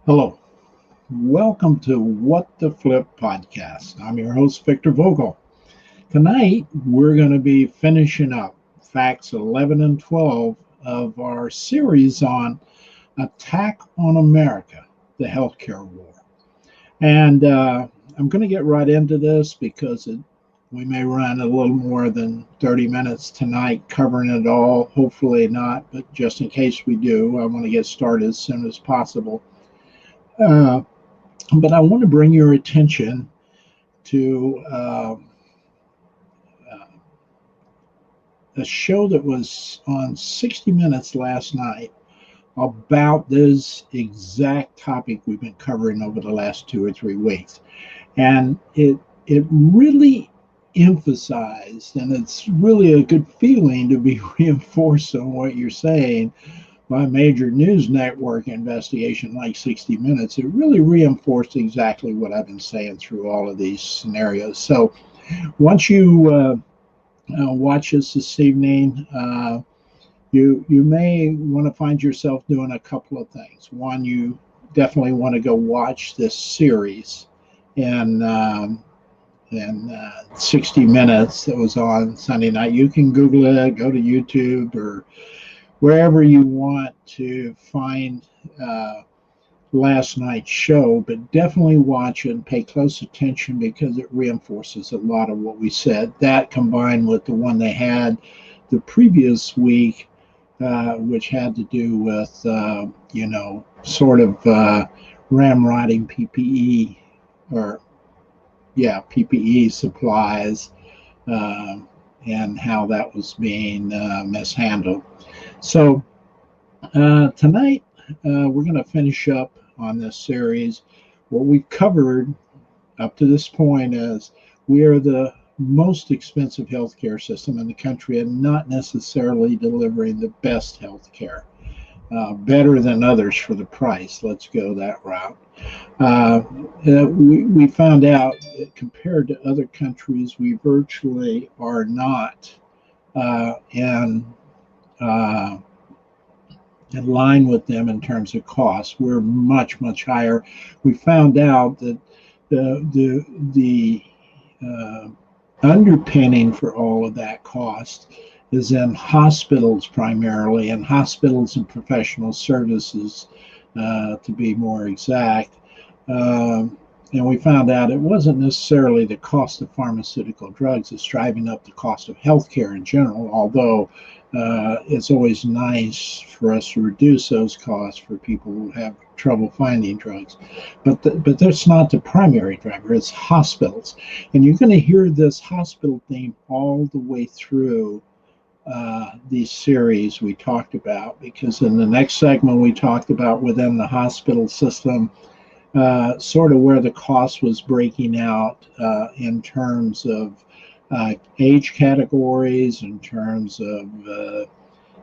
Hello, welcome to What the Flip podcast. I'm your host, Victor Vogel. Tonight, we're going to be finishing up facts 11 and 12 of our series on Attack on America, the Healthcare War. And I'm going to get right into this because we may run a little more than 30 minutes tonight covering it all. Hopefully not, but just in case we do, I want to get started as soon as possible. Uh, but I want to bring your attention to a show that was on 60 Minutes last night about this exact topic we've been covering over the last 2 or 3 weeks. And it really emphasized, and it's really a good feeling to be reinforced on what you're saying by a major news network investigation like 60 Minutes. It really reinforced exactly what I've been saying through all of these scenarios. So once you watch this evening, you may want to find yourself doing a couple of things. One, you definitely want to go watch this series in 60 Minutes that was on Sunday night. You can Google it, go to YouTube or wherever you want to find last night's show, but definitely watch it and pay close attention because it reinforces a lot of what we said. That combined with the one they had the previous week, which had to do with, sort of ramrodding PPE or, PPE supplies and how that was being mishandled. So tonight, we're going to finish up on this series. What we've covered up to this point is we are the most expensive healthcare system in the country and not necessarily delivering the best healthcare. Better than others for the price. Let's go that route. We found out that compared to other countries, we virtually are not in line with them in terms of cost. We're much, much higher. We found out that the underpinning for all of that cost is in hospitals primarily, and hospitals and professional services, to be more exact. And we found out it wasn't necessarily the cost of pharmaceutical drugs that's driving up the cost of healthcare in general, although it's always nice for us to reduce those costs for people who have trouble finding drugs. But that's not the primary driver, it's hospitals. And you're going to hear this hospital theme all the way through these series we talked about, because in the next segment we talked about within the hospital system, sort of where the cost was breaking out in terms of age categories, in terms of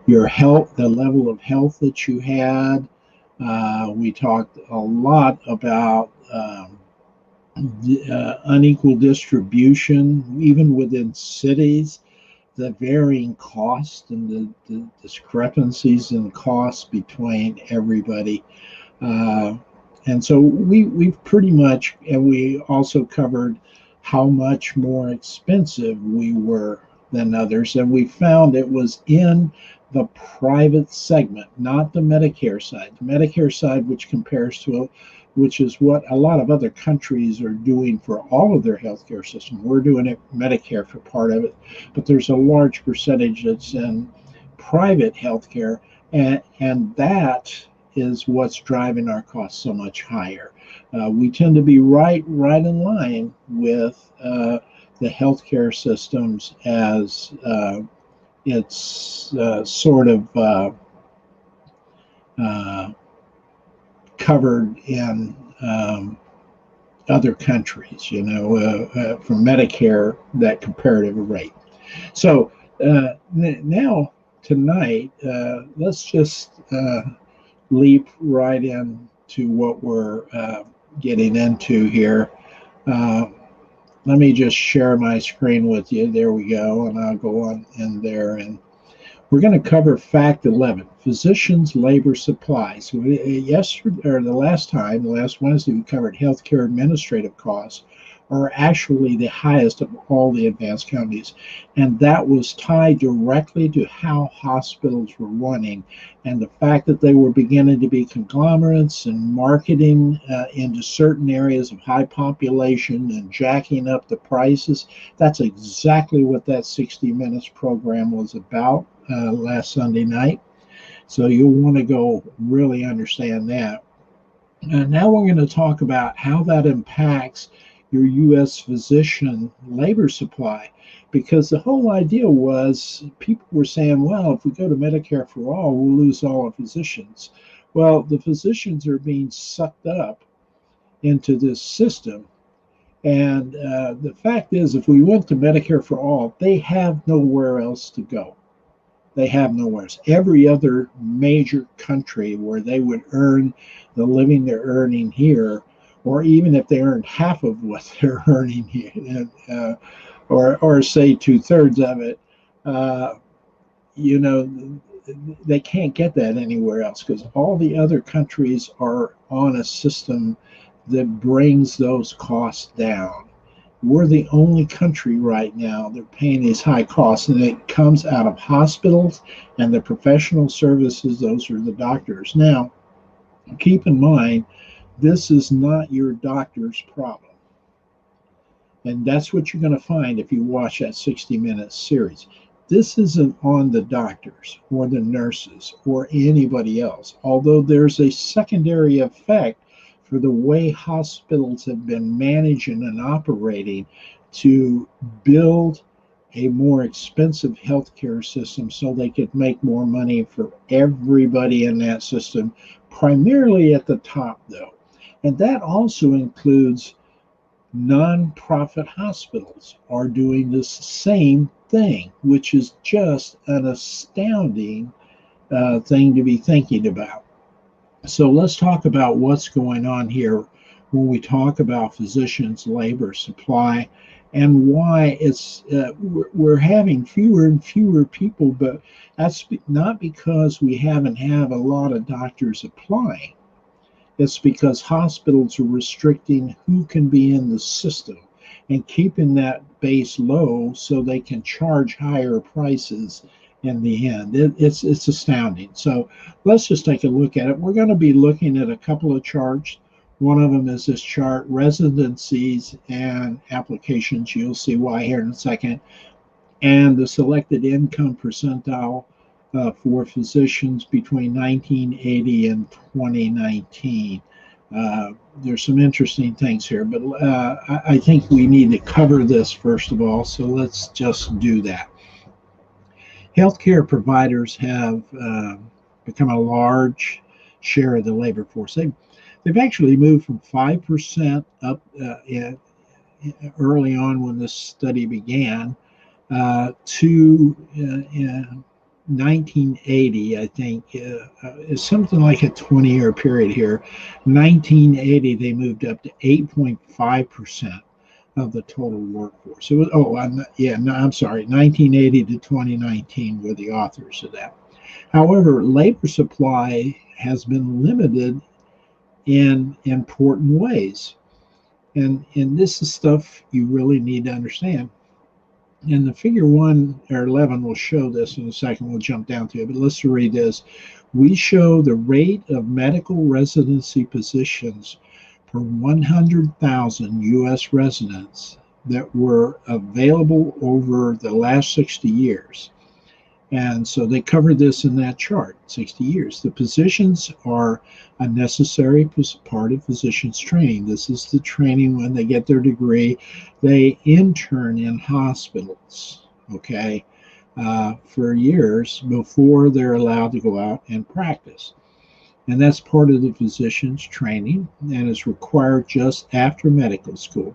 your health, the level of health that you had. We talked a lot about unequal distribution, even within cities, the varying cost and the discrepancies in cost between everybody. And so we've pretty much, and we also covered how much more expensive we were than others. And we found it was in the private segment, not the Medicare side. The Medicare side, which is what a lot of other countries are doing for all of their healthcare system. We're doing it Medicare for part of it, but there's a large percentage that's in private healthcare, and that is what's driving our costs so much higher. We tend to be right in line with the healthcare systems as it's sort of covered in other countries, from Medicare, that comparative rate. So now tonight, let's just leap right into what we're getting into here. Let me just share my screen with you. There we go, and I'll go on in there, and We're going to cover fact 11, physicians' labor supplies. Yesterday, or the last Wednesday, we covered healthcare administrative costs are actually the highest of all the advanced counties. And that was tied directly to how hospitals were running and the fact that they were beginning to be conglomerates and marketing into certain areas of high population and jacking up the prices. That's exactly what that 60 Minutes program was about last Sunday night. So you'll want to go really understand that. And now we're going to talk about how that impacts your U.S. physician labor supply. Because the whole idea was people were saying, well, if we go to Medicare for all, we'll lose all our physicians. Well, the physicians are being sucked up into this system. And the fact is, if we went to Medicare for all, they have nowhere else to go. They have nowhere else. Every other major country where they would earn the living they're earning here, or even if they earned half of what they're earning here, or say 2/3 of it, uh, you know, they can't get that anywhere else because all the other countries are on a system that brings those costs down. We're the only country right now that are paying these high costs, and it comes out of hospitals and the professional services. Those are the doctors. Now, keep in mind, this is not your doctor's problem. And that's what you're going to find if you watch that 60 Minutes series. This isn't on the doctors or the nurses or anybody else, although there's a secondary effect for the way hospitals have been managing and operating to build a more expensive healthcare system so they could make more money for everybody in that system, primarily at the top, though. And that also includes nonprofit hospitals are doing this same thing, which is just an astounding thing to be thinking about. So let's talk about what's going on here when we talk about physicians' labor supply and why we're having fewer and fewer people, but that's not because we haven't had a lot of doctors applying. It's because hospitals are restricting who can be in the system and keeping that base low so they can charge higher prices in the end. It's astounding. So let's just take a look at it. We're going to be looking at a couple of charts. One of them is this chart, residencies and applications. You'll see why here in a second. And the selected income percentile for physicians between 1980 and 2019. There's some interesting things here, but I think we need to cover this first of all, so let's just do that. Healthcare providers have become a large share of the labor force. They've actually moved from 5% up early on when this study began to 1980, I think, is something like a 20-year period here. 1980, they moved up to 8.5% of the total workforce. It was, I'm sorry, 1980 to 2019 were the authors of that. However, labor supply has been limited in important ways. And this is stuff you really need to understand. And the figure 1 or 11 will show this in a second. We'll jump down to it, but let's read this. We show the rate of medical residency positions per 100,000 U.S. residents that were available over the last 60 years. And so they covered this in that chart, 60 years. The positions are a necessary part of physicians' training. This is the training when they get their degree. They intern in hospitals, okay, for years before they're allowed to go out and practice. And that's part of the physician's training and is required just after medical school.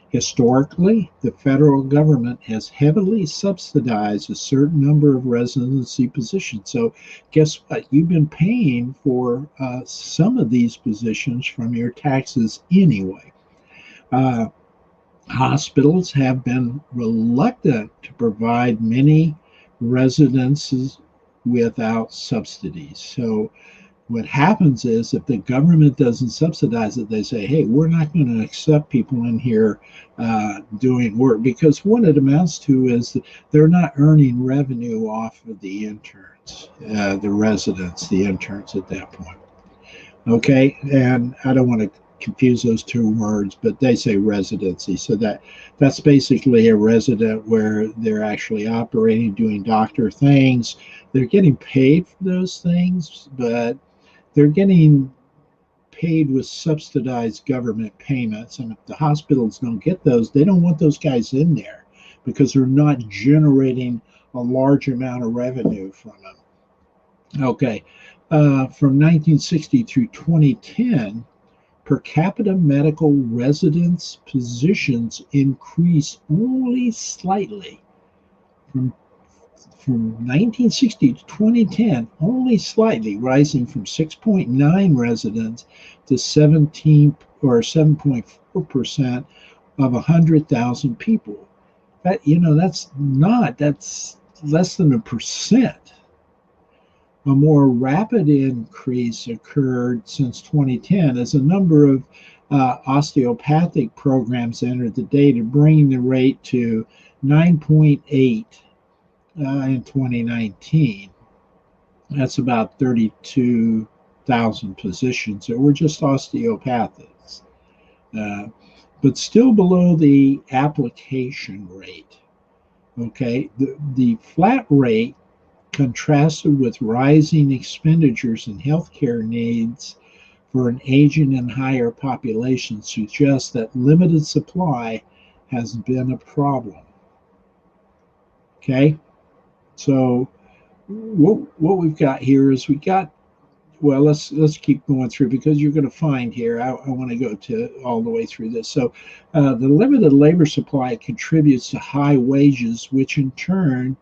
Historically, the federal government has heavily subsidized a certain number of residency positions. So guess what? You've been paying for some of these positions from your taxes anyway. Hospitals have been reluctant to provide many residencies without subsidies. So what happens is if the government doesn't subsidize it, they say, hey, we're not going to accept people in here doing work, because what it amounts to is that they're not earning revenue off of the interns, the residents, the interns at that point. Okay, and I don't want to confuse those two words, but they say residency. So that's basically a resident where they're actually operating, doing doctor things. They're getting paid for those things, but they're getting paid with subsidized government payments. And if the hospitals don't get those, they don't want those guys in there because they're not generating a large amount of revenue from them. Okay, from 1960 through 2010, per capita medical residence positions increased only slightly. From 1960 to 2010, only slightly, rising from 6.9 residents to 17 or 7.4% of 100,000 people. That's less than 1%. A more rapid increase occurred since 2010 as a number of osteopathic programs entered the data, bringing the rate to 9.8 in 2019. That's about 32,000 positions that were just osteopathics, but still below the application rate. Okay, the flat rate contrasted with rising expenditures in healthcare needs for an aging and higher population suggests that limited supply has been a problem. Okay, so what we've got here is let's keep going through, because you're going to find here, I want to go to all the way through this. So the limited labor supply contributes to high wages, which in turn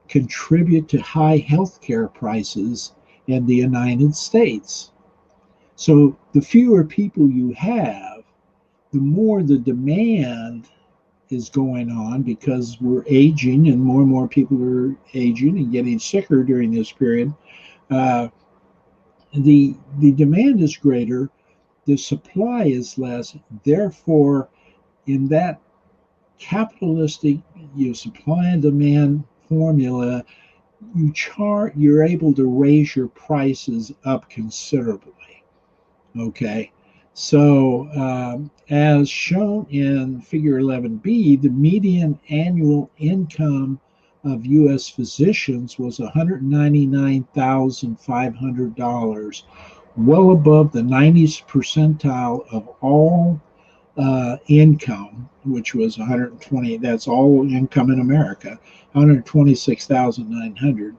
contribute to high healthcare prices in the United States. So the fewer people you have, the more the demand is going on, because we're aging and more people are aging and getting sicker during this period. The demand is greater, the supply is less. Therefore, in that capitalistic supply and demand formula, you're able to raise your prices up considerably. Okay, so as shown in figure 11b, the median annual income of U.S. physicians was $199,500, well above the 90th percentile of all income, which was 120. That's all income in America, 126,900.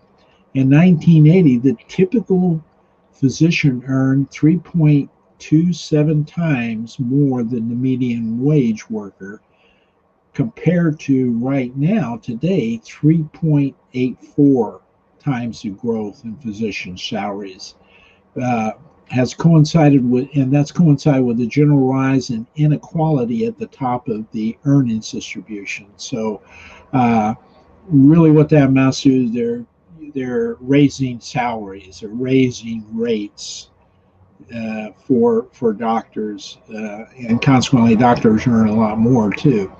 In 1980, the typical physician earned 3.27 times more than the median wage worker, compared to right now, today, 3.84 times the growth in physician salaries. Has coincided with, and that's coincided with the general rise in inequality at the top of the earnings distribution. So really what that amounts to, they're raising salaries, they're raising rates for doctors, and consequently doctors earn a lot more too.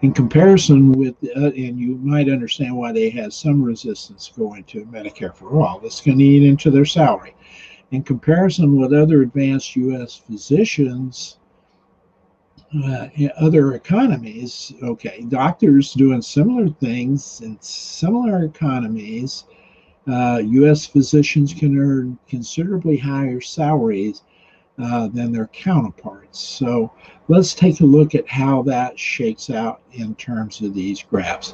In comparison with, and you might understand why they have some resistance going to Medicare for all. That's going to eat into their salary. In comparison with other advanced U.S. physicians in other economies, okay, doctors doing similar things in similar economies, U.S. physicians can earn considerably higher salaries than their counterparts. So let's take a look at how that shakes out in terms of these graphs.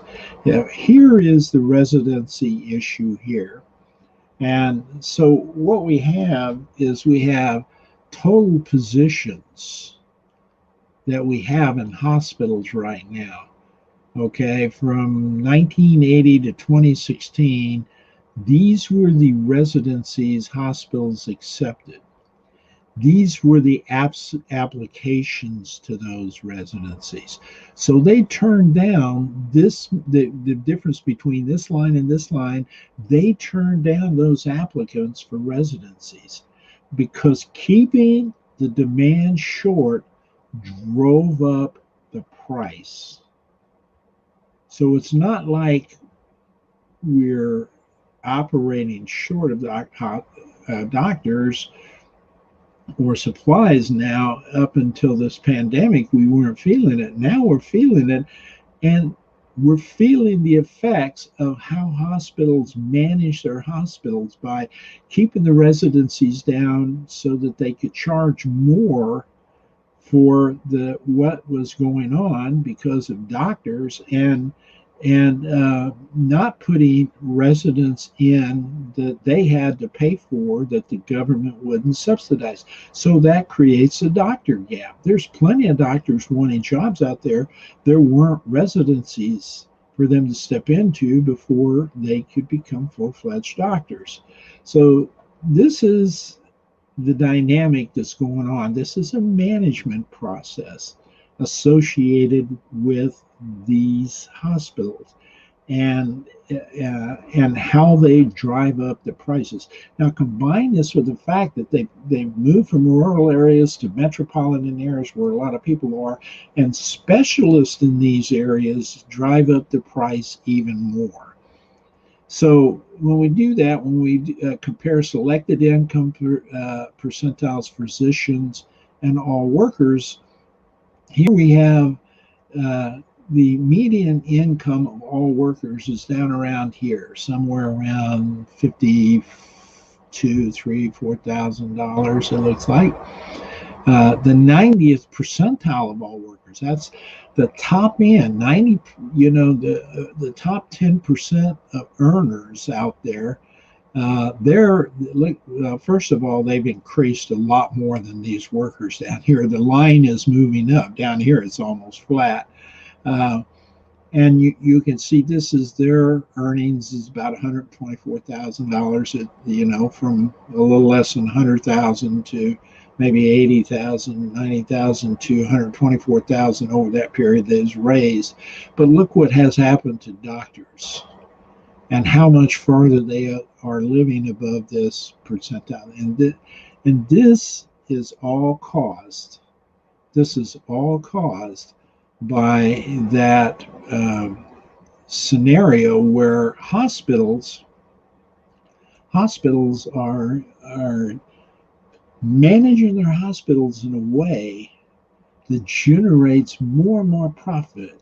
Here is the residency issue here. And so what we have is we have total positions that we have in hospitals right now. Okay, from 1980 to 2016, these were the residencies hospitals accepted. These were the applications to those residencies. So they turned down the difference between this line and this line, they turned down those applicants for residencies because keeping the demand short drove up the price. So it's not like we're operating short of doctors or supplies now. Up until this pandemic, we weren't feeling it. Now we're feeling it, and we're feeling the effects of how hospitals manage their hospitals by keeping the residencies down so that they could charge more for the what was going on because of doctors, and not putting residents in that they had to pay for that the government wouldn't subsidize. So that creates a doctor gap. There's plenty of doctors wanting jobs out there. There weren't residencies for them to step into before they could become full-fledged doctors. So this is the dynamic that's going on. This is a management process associated with these hospitals and how they drive up the prices. Now combine this with the fact that they've moved from rural areas to metropolitan areas where a lot of people are, and specialists in these areas drive up the price even more. So when we do that, when we compare selected income percentiles, physicians, and all workers, here we have the median income of all workers is down around here, somewhere around $52,000, $4,000. It looks like the 90th percentile of all workers. That's the top end, 90. The top 10% of earners out there. First of all, they've increased a lot more than these workers down here. The line is moving up. Down here, it's almost flat. And you can see this is their earnings is about $124,000, from a little less than 100,000 to maybe 80,000, 90,000 to 124,000 over that period that is raised. But look what has happened to doctors and how much farther they are living above this percentile. And this is all caused. This is all caused by that scenario where hospitals are managing their hospitals in a way that generates more and more profit.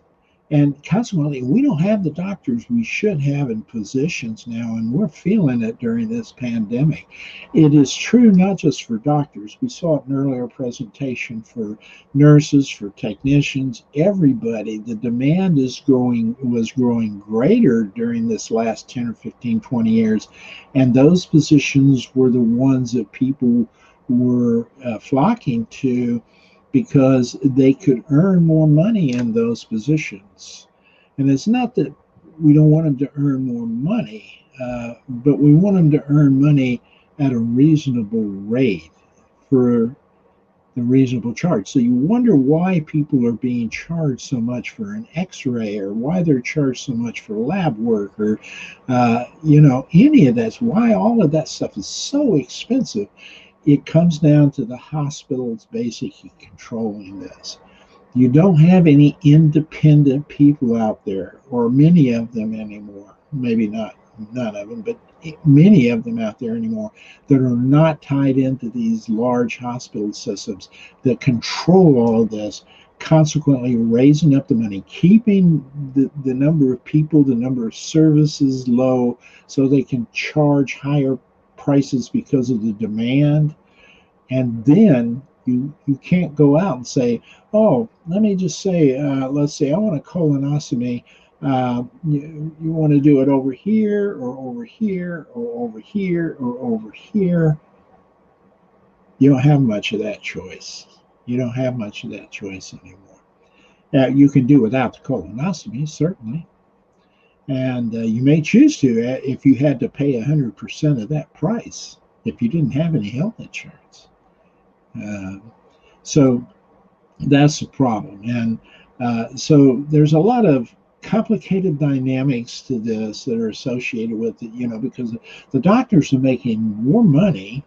And consequently, we don't have the doctors we should have in positions now, and we're feeling it during this pandemic. It is true not just for doctors. We saw it in an earlier presentation for nurses, for technicians, everybody. The demand was growing greater during this last 10 or 15, 20 years. And those positions were the ones that people were flocking to because they could earn more money in those positions. And it's not that we don't want them to earn more money, but we want them to earn money at a reasonable rate for the reasonable charge. So you wonder why people are being charged so much for an x-ray, or why they're charged so much for lab work, or any of that's why all of that stuff is so expensive. It comes down to the hospitals basically controlling this. You don't have any independent people out there, or many of them anymore. Maybe not none of them, but many of them out there anymore that are not tied into these large hospital systems that control all of this, consequently raising up the money, keeping the number of people, the number of services low so they can charge higher prices because of the demand. And then you can't go out and say, oh, let me just say, let's say I want a colonoscopy. You want to do it over here, or over here, or over here, or over here. You don't have much of that choice. You don't have much of that choice anymore. Now, you can do without the colonoscopy, certainly. And you may choose to if you had to pay 100% of that price, if you didn't have any health insurance. Uh, so that's the problem. And so there's a lot of complicated dynamics to this that are associated with it, because the doctors are making more money,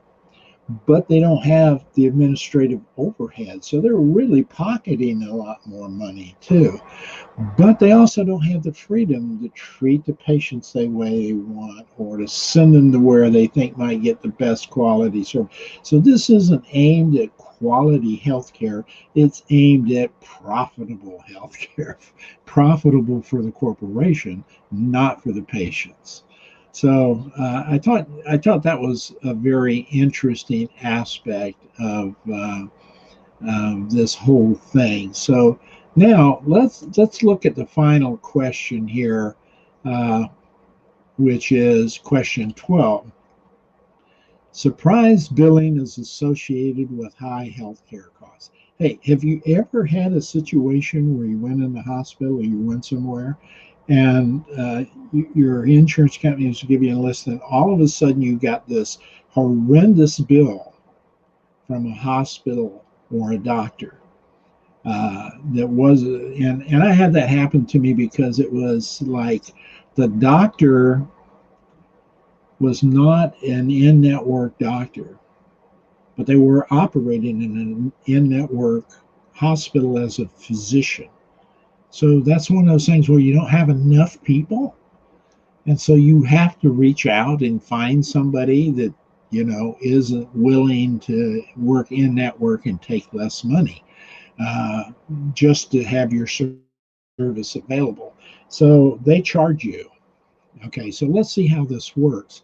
but they don't have the administrative overhead. So they're really pocketing a lot more money too. But they also don't have the freedom to treat the patients the way they want or to send them to where they think might get the best quality service. So this isn't aimed at quality healthcare, it's aimed at profitable healthcare, profitable for the corporation, not for the patients. So I thought that was a very interesting aspect of this whole thing. So now let's look at the final question here, uh, which is question 12. Surprise billing is associated with high healthcare costs. Hey, have you ever had a situation where you went in the hospital or you went somewhere and your insurance company was giving you a list, and all of a sudden you got this horrendous bill from a hospital or a doctor? That was, and I had that happen to me because it was like the doctor was not an in-network doctor, but they were operating in an in-network hospital as a physician. So that's one of those things where you don't have enough people, and so you have to reach out and find somebody that isn't willing to work in network and take less money, uh, just to have your service available. So they charge you. Okay, so let's see how this works.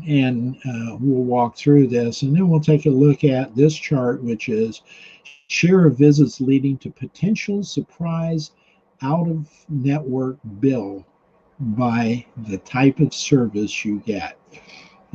And we'll walk through this, and then we'll take a look at this chart, which is share of visits leading to potential surprise out of network bill by the type of service you get.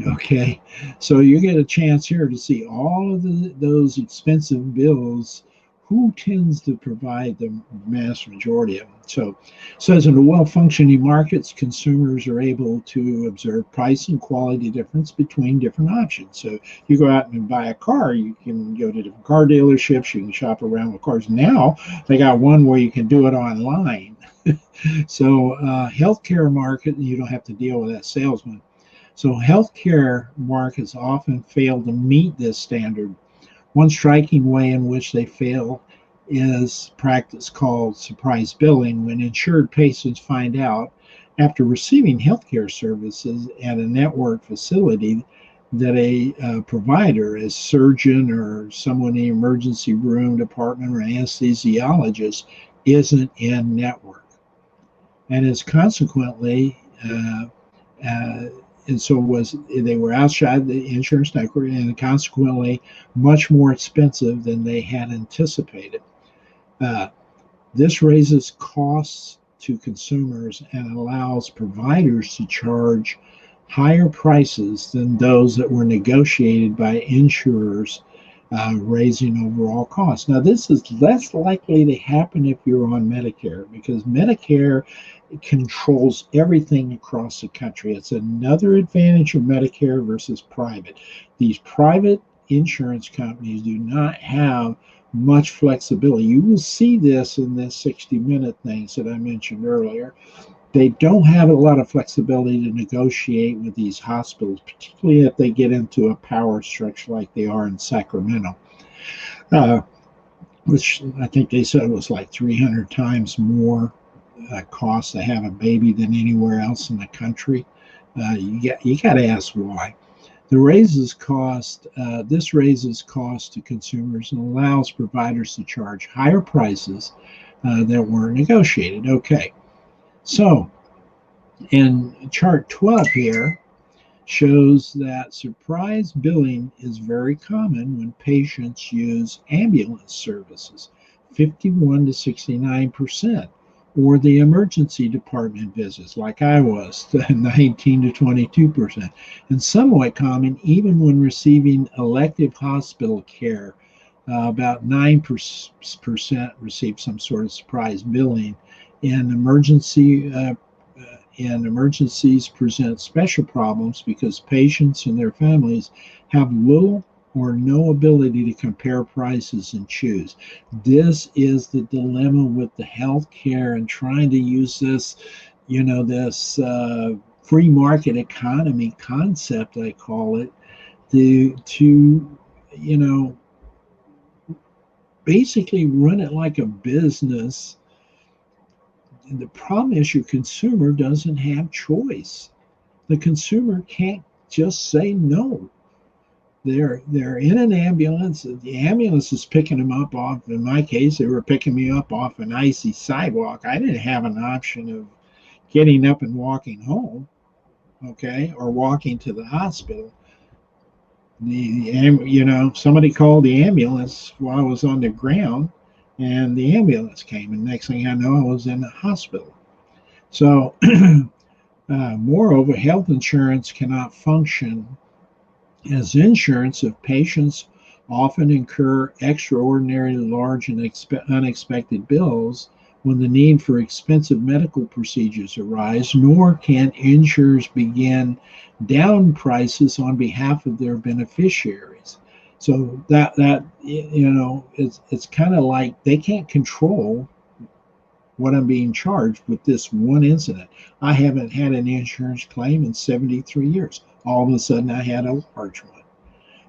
Okay, so you get a chance here to see all of those expensive bills. Who tends to provide the mass majority of them? So, it says in a well-functioning markets, consumers are able to observe price and quality difference between different options. So, you go out and buy a car, you can go to different car dealerships, you can shop around with cars. Now they got one where you can do it online. So, healthcare market, you don't have to deal with that salesman. So healthcare markets often fail to meet this standard. One striking way in which they fail is practice called surprise billing, when insured patients find out after receiving healthcare services at a network facility that a provider, a surgeon or someone in the emergency room department or anesthesiologist, isn't in network, and is consequently uh, and so was they were outside the insurance network and consequently much more expensive than they had anticipated. Uh, this raises costs to consumers and allows providers to charge higher prices than those that were negotiated by insurers, raising overall costs. Now, this is less likely to happen if you're on Medicare, because Medicare controls everything across the country. It's another advantage of Medicare versus private. These private insurance companies do not have much flexibility. You will see this in this 60-minute things that I mentioned earlier. They don't have a lot of flexibility to negotiate with these hospitals, particularly if they get into a power structure like they are in Sacramento, uh, which I think they said was like 300 times more cost to have a baby than anywhere else in the country. You got to ask why. This raises cost to consumers and allows providers to charge higher prices that weren't negotiated. Okay, so in chart 12 here shows that surprise billing is very common when patients use ambulance services, 51 to 69%, or the emergency department visits, like I was, 19 to 22%, and somewhat common even when receiving elective hospital care. About 9% receive some sort of surprise billing. In emergencies present special problems because patients and their families have little or no ability to compare prices and choose. This is the dilemma with the healthcare and trying to use this, this free market economy concept, I call it, to basically run it like a business. And the problem is your consumer doesn't have choice. The consumer can't just say no. They're in an ambulance. The ambulance is picking them up off. In my case, they were picking me up off an icy sidewalk. I didn't have an option of getting up and walking home, okay, or walking to the hospital. Somebody called the ambulance while I was on the ground, and the ambulance came. And next thing I know, I was in the hospital. So, moreover, health insurance cannot function as insurance if patients often incur extraordinarily large and unexpected bills when the need for expensive medical procedures arise, nor can insurers begin down prices on behalf of their beneficiaries. So it's kind of like they can't control what I'm being charged with this one incident. I haven't had an insurance claim in 73 years. All of a sudden, I had a large one.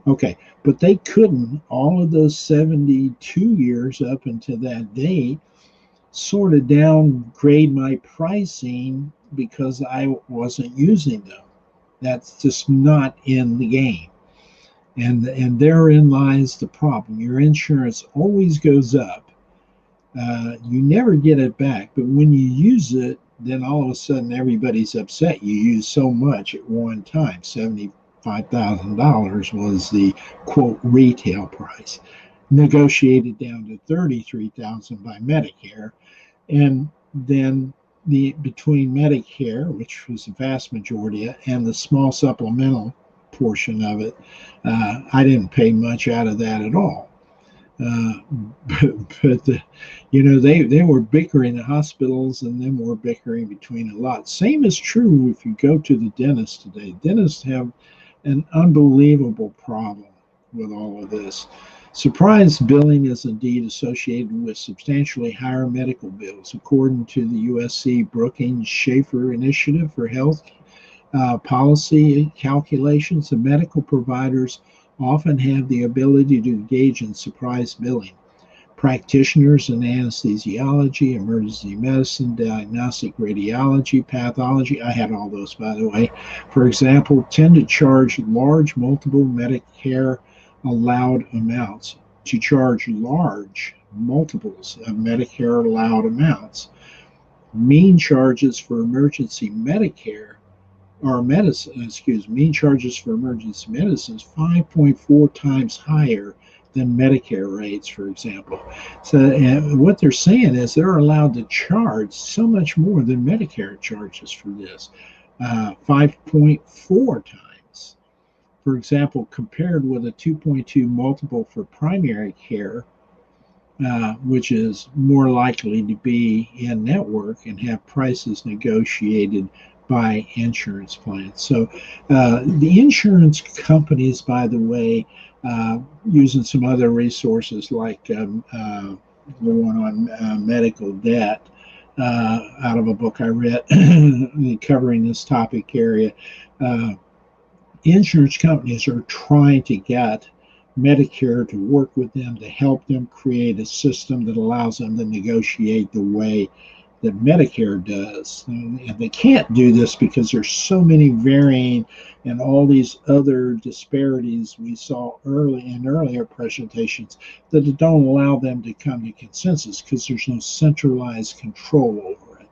Okay, but they couldn't, all of those 72 years up until that date, sort of downgrade my pricing because I wasn't using them. That's just not in the game. And therein lies the problem. Your insurance always goes up. You never get it back, but when you use it, then all of a sudden everybody's upset. You use so much at one time. $75,000 was the quote retail price, negotiated down to $33,000 by Medicare, and then between Medicare, which was the vast majority, and the small supplemental portion of it, I didn't pay much out of that at all. Uh, they were bickering, the hospitals and them were bickering between a lot. Same is true if you go to the dentist today. Dentists have an unbelievable problem with all of this. Surprise billing is indeed associated with substantially higher medical bills, according to the USC Brookings Schaefer Initiative for Health policy calculations. The medical providers often have the ability to engage in surprise billing. Practitioners in anesthesiology, emergency medicine, diagnostic radiology, pathology, I had all those by the way, for example, tend to charge large multiple Medicare allowed amounts, to charge large multiples of Medicare allowed amounts. Mean charges for emergency Medicare or medicine, mean charges for emergency medicine is 5.4 times higher than Medicare rates, for example. So what they're saying is they're allowed to charge so much more than Medicare charges for this, 5.4 times. For example, compared with a 2.2 multiple for primary care, which is more likely to be in network and have prices negotiated by insurance plans. So the insurance companies, by the way, using some other resources like the one on medical debt out of a book I read covering this topic area, insurance companies are trying to get Medicare to work with them to help them create a system that allows them to negotiate the way that Medicare does. And they can't do this because there's so many varying and all these other disparities we saw earlier presentations that don't allow them to come to consensus because there's no centralized control over it.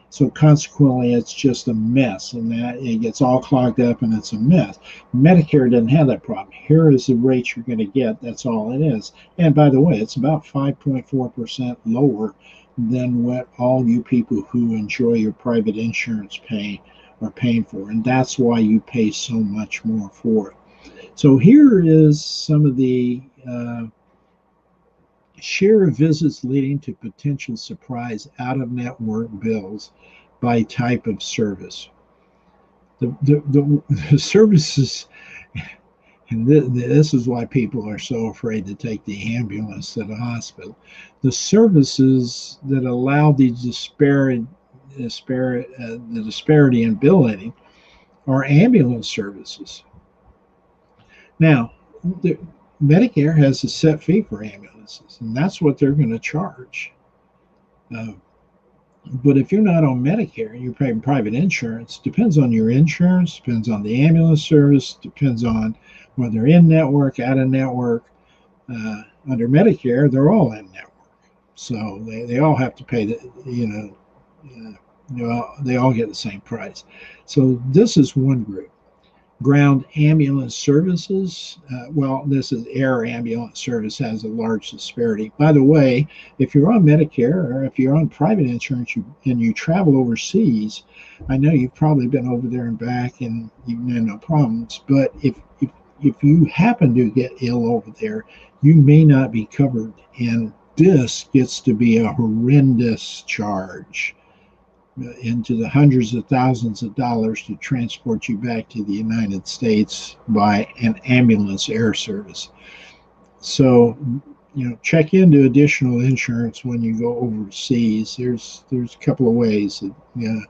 So consequently, it's just a mess, and that it gets all clogged up and it's a mess. Medicare doesn't have that problem. Here is the rate you're going to get. That's all it is. And by the way, it's about 5.4% lower than what all you people who enjoy your private insurance are paying for. And that's why you pay so much more for it. So here is some of the share of visits leading to potential surprise out-of-network bills by type of service. The services And this is why people are so afraid to take the ambulance to the hospital. The services that allow the disparity in billing are ambulance services. Now, the, Medicare has a set fee for ambulances, and that's what they're going to charge. Uh, but if you're not on Medicare and you're paying private insurance, depends on your insurance, depends on the ambulance service, depends on whether in network, out of network. Under Medicare, they're all in network, so they all have to pay they all get the same price. So this is one group. Ground ambulance services, well, this is air ambulance service has a large disparity. By the way, if you're on Medicare or if you're on private insurance and you travel overseas, I know you've probably been over there and back and you've had no problems. But if you happen to get ill over there, you may not be covered, and this gets to be a horrendous charge into the hundreds of thousands of dollars to transport you back to the United States by an ambulance air service. So, check into additional insurance when you go overseas. There's a couple of ways that, you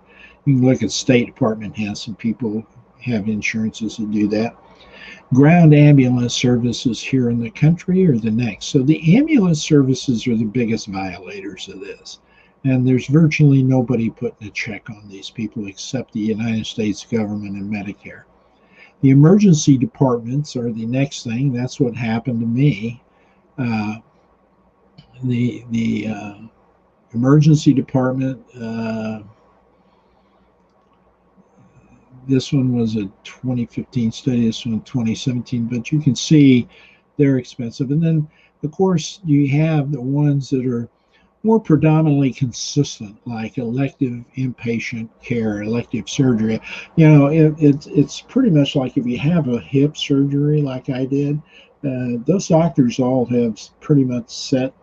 can look at State Department has some people have insurances that do that. Ground ambulance services here in the country or the next. So the ambulance services are the biggest violators of this. And there's virtually nobody putting a check on these people except the United States government and Medicare. The emergency departments are the next thing. That's what happened to me. The emergency department, this one was a 2015 study, this one 2017, but you can see they're expensive. And then, of course, you have the ones that are more predominantly consistent, like elective inpatient care, elective surgery. It's pretty much like if you have a hip surgery like I did, those doctors all have pretty much set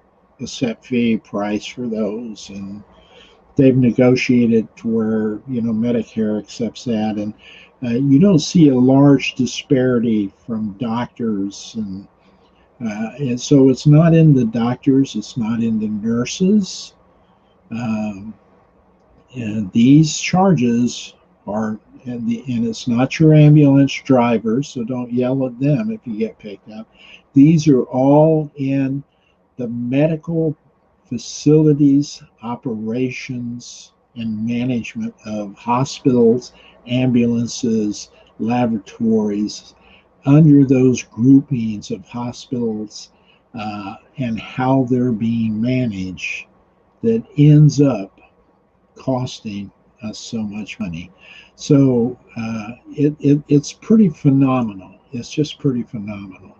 a set fee price for those, and they've negotiated to where Medicare accepts that, and you don't see a large disparity from doctors and so it's not in the doctors, it's not in the nurses. And these charges are, and it's not your ambulance drivers, so don't yell at them if you get picked up. These are all in the medical facilities, operations, and management of hospitals, ambulances, laboratories, under those groupings of hospitals and how they're being managed, that ends up costing us so much money. So it's pretty phenomenal. It's just pretty phenomenal.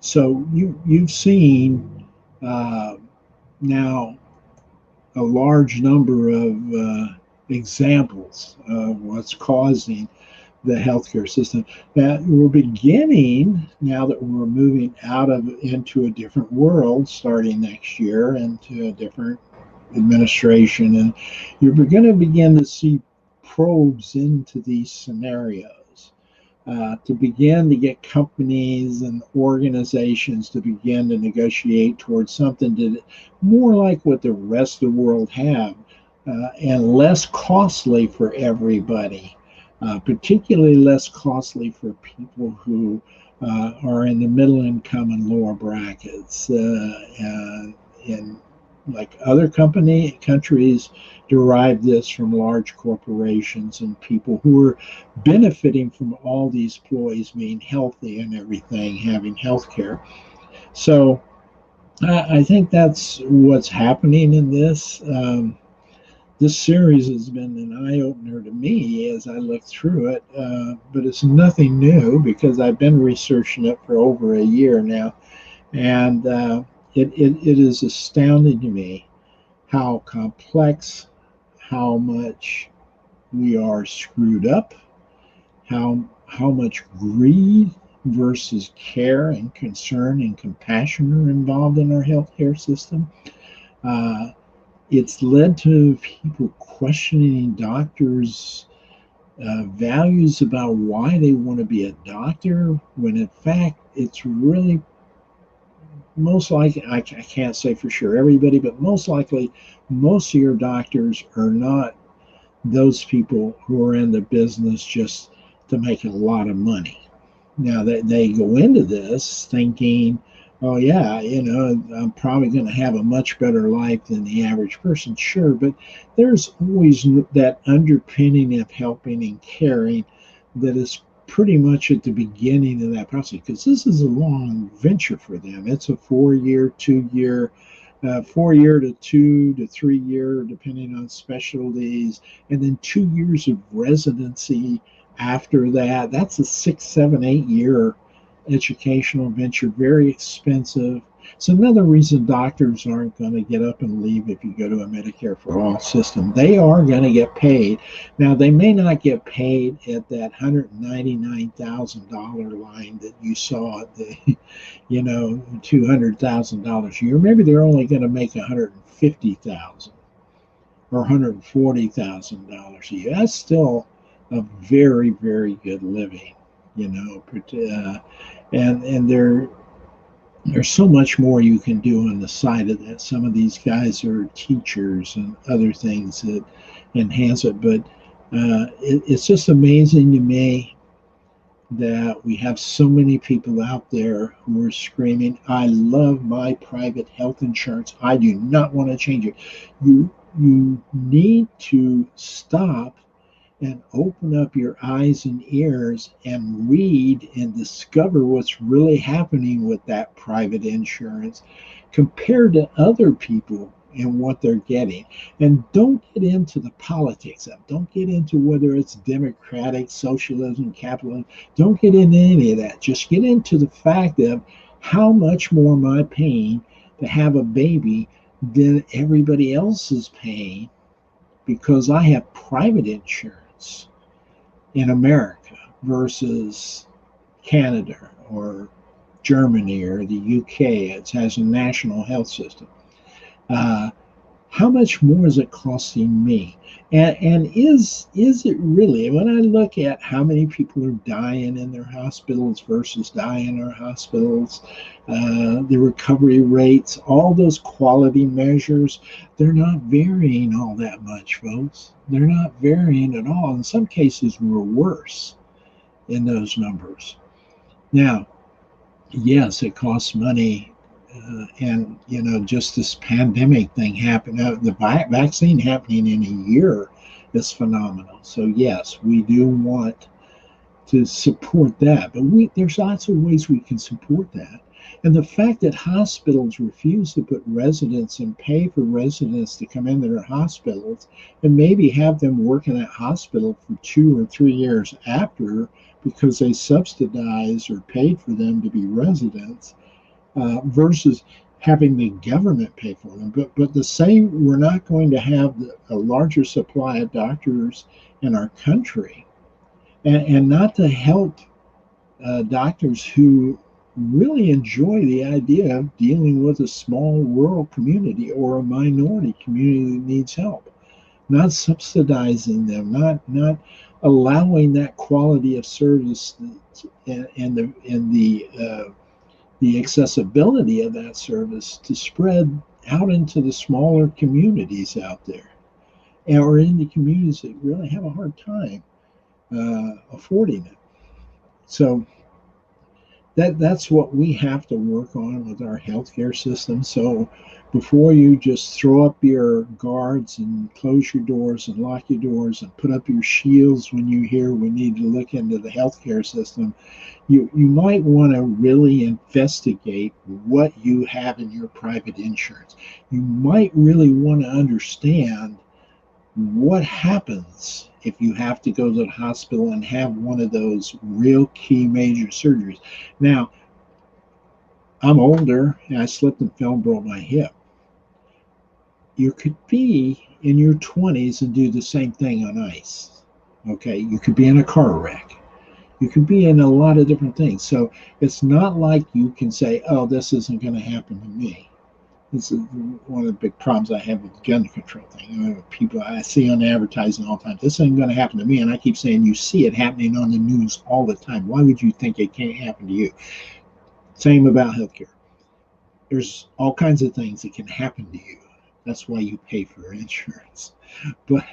So you've seen now a large number of examples of what's causing the healthcare system. That we're beginning, now that we're moving into a different world starting next year, into a different administration, and you're going to begin to see probes into these scenarios to begin to get companies and organizations to begin to negotiate towards something that more like what the rest of the world have, and less costly for everybody. Particularly less costly for people who are in the middle income and lower brackets. And like other countries derive this from large corporations and people who are benefiting from all these employees being healthy and everything, having health care. So I think that's what's happening in this. This series has been an eye-opener to me as I look through it, but it's nothing new because I've been researching it for over a year now, and it is astounding to me how complex, how much we are screwed up, how much greed versus care and concern and compassion are involved in our healthcare system. It's led to people questioning doctors' values about why they want to be a doctor, when in fact it's really most likely, I can't say for sure everybody, but most likely most of your doctors are not those people who are in the business just to make a lot of money. Now they go into this thinking, oh yeah, I'm probably going to have a much better life than the average person. Sure, but there's always that underpinning of helping and caring that is pretty much at the beginning of that process, because this is a long venture for them. It's a 4 year, 2 year, 4 year to 2 to 3 year, depending on specialties, and then 2 years of residency after that. That's a 6, 7, 8 year educational venture, very expensive. It's another reason doctors aren't going to get up and leave if you go to a Medicare for All system. They are going to get paid. Now, they may not get paid at that $199,000 line that you saw at the, $200,000 a year. Maybe they're only going to make $150,000 or $140,000 a year. That's still a very, very good living, and there's so much more you can do on the side of that. Some of these guys are teachers and other things that enhance it, but it's just amazing to me that we have so many people out there who are screaming, I love my private health insurance. I do not want to change it. You need to stop and open up your eyes and ears and read and discover what's really happening with that private insurance compared to other people and what they're getting. And don't get into the politics of it. Don't get into whether it's democratic, socialism, capitalism. Don't get into any of that. Just get into the fact of how much more am I paying to have a baby than everybody else is paying because I have private insurance in America versus Canada or Germany or the UK. It has a national health system. How much more is it costing me? And is it really, when I look at how many people are dying in their hospitals versus dying in our hospitals, the recovery rates, all those quality measures, they're not varying all that much, folks. They're not varying at all. In some cases, we're worse in those numbers. Now, yes, it costs money. And just this pandemic thing happened. The vaccine happening in a year is phenomenal. So yes, we do want to support that, but there's lots of ways we can support that. And the fact that hospitals refuse to put residents and pay for residents to come into their hospitals and maybe have them work in that hospital for 2 or 3 years after because they subsidize or paid for them to be residents, versus having the government pay for them. But the same, we're not going to have a larger supply of doctors in our country, and not to help doctors who really enjoy the idea of dealing with a small rural community or a minority community that needs help. Not subsidizing them, not allowing that quality of service and the accessibility of that service to spread out into the smaller communities out there, or in the communities that really have a hard time affording it. So that's what we have to work on with our healthcare system. So before you just throw up your guards and close your doors and lock your doors and put up your shields when you hear we need to look into the healthcare system, you might want to really investigate what you have in your private insurance. You might really want to understand what happens if you have to go to the hospital and have one of those real key major surgeries. Now, I'm older and I slipped and fell and broke my hip. You could be in your 20s and do the same thing on ice. Okay, you could be in a car wreck. You could be in a lot of different things. So it's not like you can say, oh, this isn't going to happen to me. This is one of the big problems I have with the gun control thing. People I see on advertising all the time, this ain't going to happen to me. And I keep saying, you see it happening on the news all the time. Why would you think it can't happen to you? Same about healthcare. There's all kinds of things that can happen to you. That's why you pay for insurance. But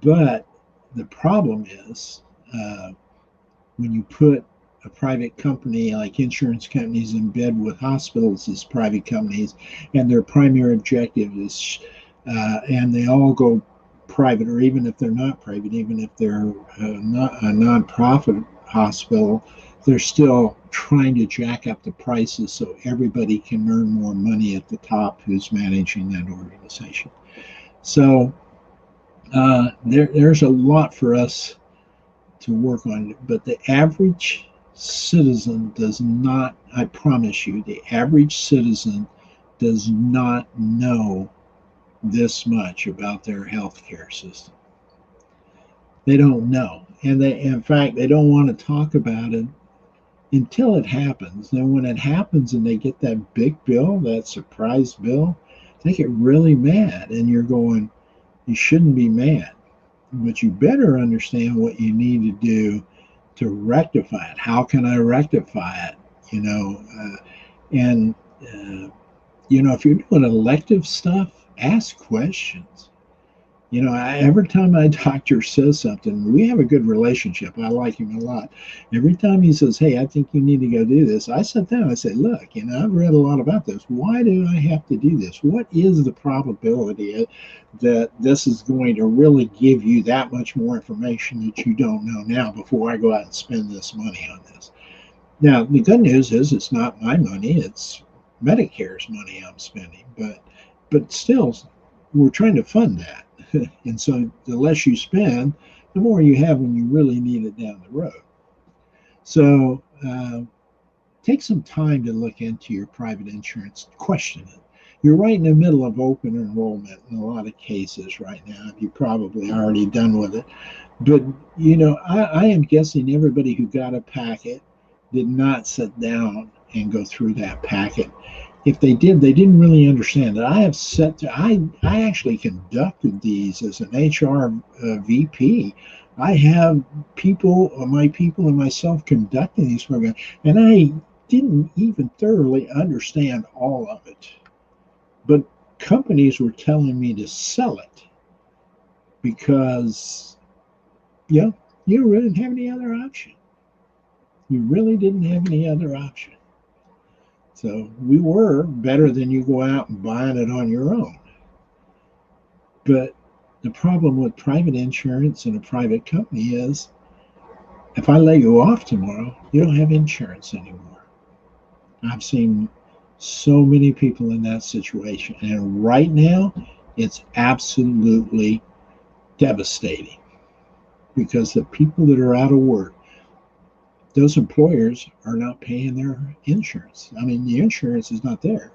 but the problem is when you put a private company like insurance companies in bed with hospitals as private companies, and their primary objective is, and they all go private, or even if they're not private, even if they're not a nonprofit hospital, they're still trying to jack up the prices so everybody can earn more money at the top who's managing that organization. So there's a lot for us to work on, but the average citizen does not, I promise you, the average citizen does not know this much about their healthcare system. They don't know. And in fact, they don't want to talk about it until it happens. Then when it happens and they get that big bill, that surprise bill, they get really mad. And you're going, you shouldn't be mad, but you better understand what you need to do to rectify it. How can I rectify it? You know, and if you're doing elective stuff, ask questions. Every time my doctor says something, we have a good relationship. I like him a lot. Every time he says, hey, I think you need to go do this, I sit down and I say, look, I've read a lot about this. Why do I have to do this? What is the probability that this is going to really give you that much more information that you don't know now before I go out and spend this money on this? Now, the good news is it's not my money. It's Medicare's money I'm spending. But still, we're trying to fund that. And so the less you spend, the more you have when you really need it down the road. So take some time to look into your private insurance, question it. You're right in the middle of open enrollment in a lot of cases right now. You're probably already done with it. But, I am guessing everybody who got a packet did not sit down and go through that packet. If they did, they didn't really understand it. I actually conducted these as an HR VP. I have my people and myself conducting these programs, and I didn't even thoroughly understand all of it. But companies were telling me to sell it because, you really didn't have any other option. You really didn't have any other option. So we were better than you go out and buying it on your own. But the problem with private insurance and a private company is if I lay you off tomorrow, you don't have insurance anymore. I've seen so many people in that situation. And right now, it's absolutely devastating because the people that are out of work, those employers are not paying their insurance. I mean, the insurance is not there.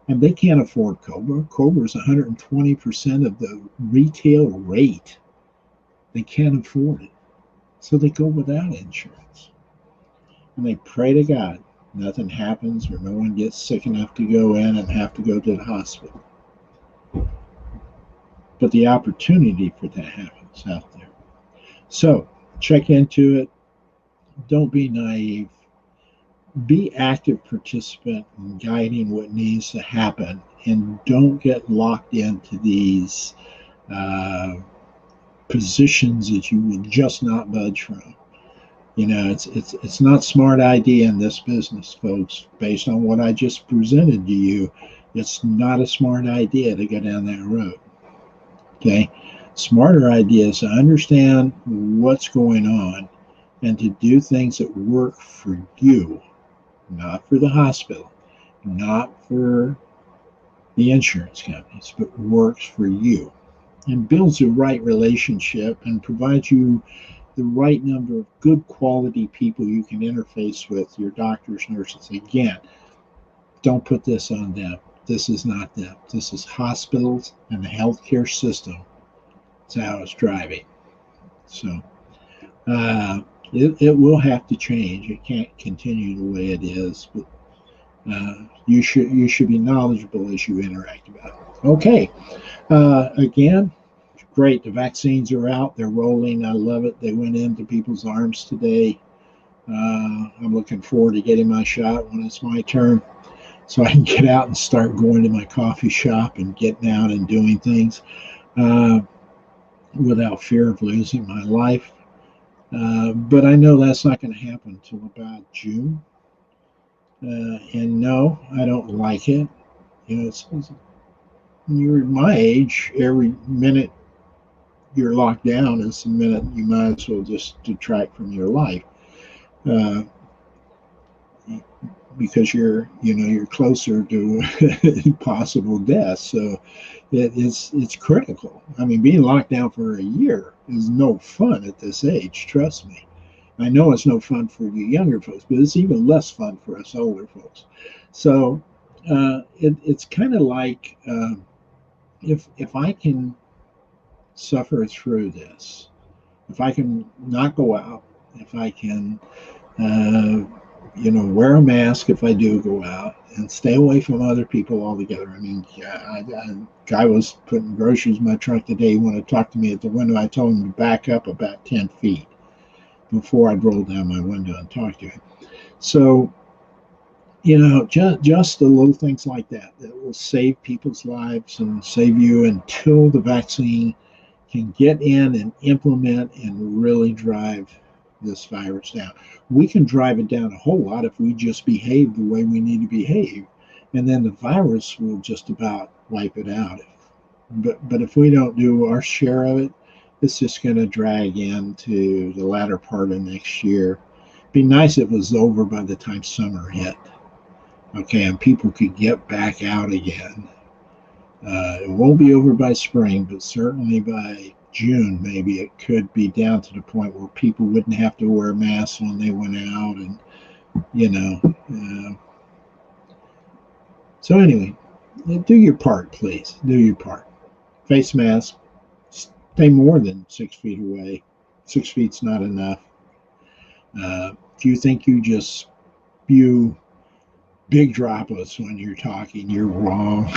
And they can't afford COBRA. COBRA is 120% of the retail rate. They can't afford it. So they go without insurance. And they pray to God nothing happens or no one gets sick enough to go in and have to go to the hospital. But the opportunity for that happens out there. So check into it. Don't be naive. Be active participant in guiding what needs to happen, and don't get locked into these positions that you will just not budge from. It's not smart idea in this business, folks. Based on what I just presented to you, it's not a smart idea to go down that road. Okay, smarter idea is to understand what's going on and to do things that work for you. Not for the hospital, not for the insurance companies, but works for you and builds the right relationship and provides you the right number of good quality people you can interface with, your doctors, nurses. Again, don't put this on them. This is not them. This is hospitals and the healthcare system. That's how it's driving. So it will have to change. It can't continue the way it is. But You should be knowledgeable as you interact about it. Okay. Again, great. The vaccines are out. They're rolling. I love it. They went into people's arms today. I'm looking forward to getting my shot when it's my turn, so I can get out and start going to my coffee shop and getting out and doing things uh, without fear of losing my life. But I know that's not going to happen until about June. And no, I don't like it. When you're my age, every minute you're locked down is a minute you might as well just detract from your life. Uh, because you're closer to possible death. So it's critical. I mean, being locked down for a year is no fun at this age. Trust me. I know it's no fun for you younger folks, but it's even less fun for us older folks. So it's kind of like if I can suffer through this, if I can not go out, if I can uh, wear a mask if I do go out and stay away from other people altogether. I mean, guy was putting groceries in my trunk today. He wanted to talk to me at the window. I told him to back up about 10 feet before I'd roll down my window and talk to him. So, just the little things like that will save people's lives and save you until the vaccine can get in and implement and really drive this virus down. We can drive it down a whole lot if we just behave the way we need to behave, and then the virus will just about wipe it out. But if we don't do our share of it, it's just going to drag into the latter part of next year. It'd be nice if it was over by the time summer hit, okay, and people could get back out again. It won't be over by spring, but certainly by June, maybe it could be down to the point where people wouldn't have to wear masks when they went out, and you know. So anyway, do your part, please. Do your part. Face mask. Stay more than 6 feet away. 6 feet's not enough. If you think you just spew big droplets when you're talking, you're wrong.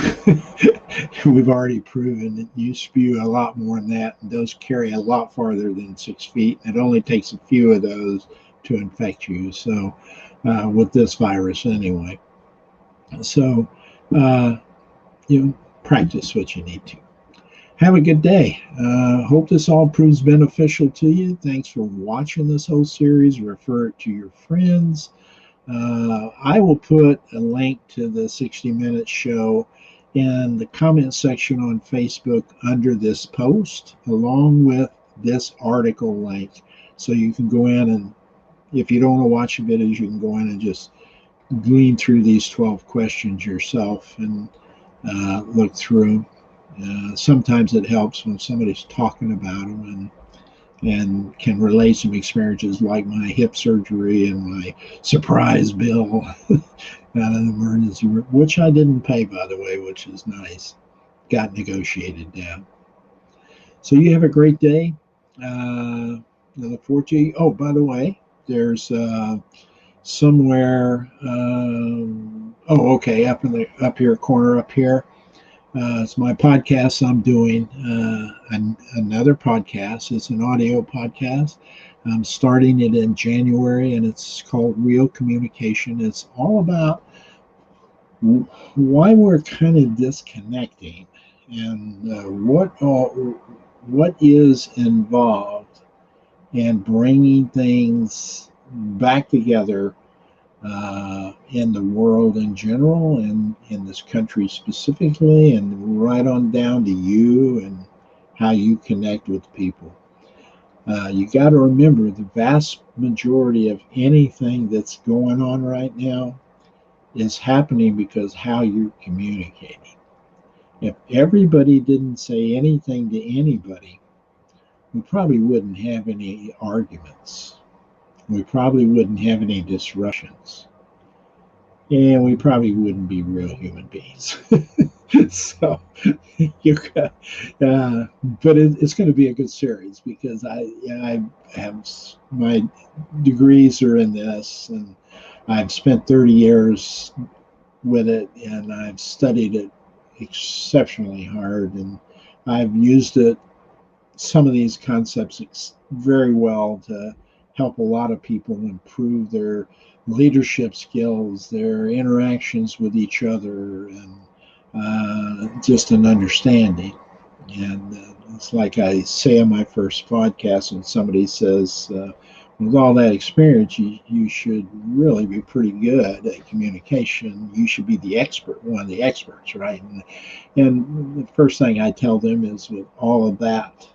We've already proven that you spew a lot more than that, and those carry a lot farther than 6 feet. It only takes a few of those to infect you. So, with this virus, anyway. So, practice what you need to. Have a good day. Hope this all proves beneficial to you. Thanks for watching this whole series. Refer it to your friends. I will put a link to the 60-minute show in the comment section on Facebook under this post, along with this article link. So you can go in, and if you don't want to watch the videos, you can go in and just glean through these 12 questions yourself and look through them. Sometimes it helps when somebody's talking about them and can relate some experiences like my hip surgery and my surprise bill out of the emergency room, which I didn't pay, by the way, which is nice. Got negotiated down. So you have a great day. I look forward to you. Oh, by the way, there's somewhere. Okay, up here, corner up here. It's my podcast I'm doing, another podcast. It's an audio podcast. I'm starting it in January, and it's called Real Communication. It's all about why we're kind of disconnecting and what is involved in bringing things back together in the world in general and in this country specifically, and right on down to you and how you connect with people. You got to remember the vast majority of anything that's going on right now is happening because how you're communicating. If everybody didn't say anything to anybody, we probably wouldn't have any arguments. We probably wouldn't have any disruptions. And we probably wouldn't be real human beings. So, but it's going to be a good series because I have my degrees are in this, and I've spent 30 years with it, and I've studied it exceptionally hard, and I've used it, some of these concepts, very well to help a lot of people improve their leadership skills, their interactions with each other, and just an understanding. And it's like I say in my first podcast, when somebody says, with all that experience, you should really be pretty good at communication. You should be the expert, one of the experts, right? And the first thing I tell them is, with all of that,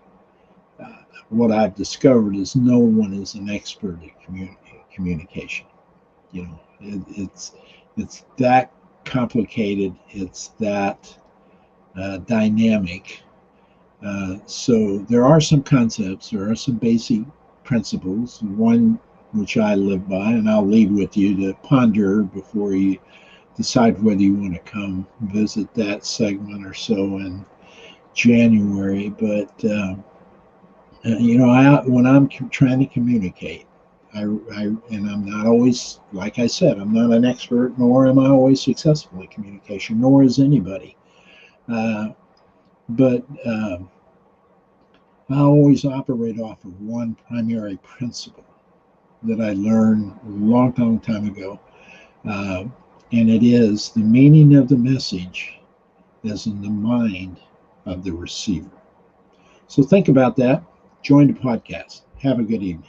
what I've discovered is no one is an expert at communication. You know, it's that complicated. It's that dynamic. So there are some concepts, there are some basic principles. One which I live by, and I'll leave with you to ponder before you decide whether you want to come visit that segment or so in January. But when I'm trying to communicate, and I'm not always, like I said, I'm not an expert, nor am I always successful at communication, nor is anybody. Uh, but I always operate off of one primary principle that I learned a long, long time ago, uh, and it is the meaning of the message is in the mind of the receiver. So think about that. Join the podcast. Have a good evening.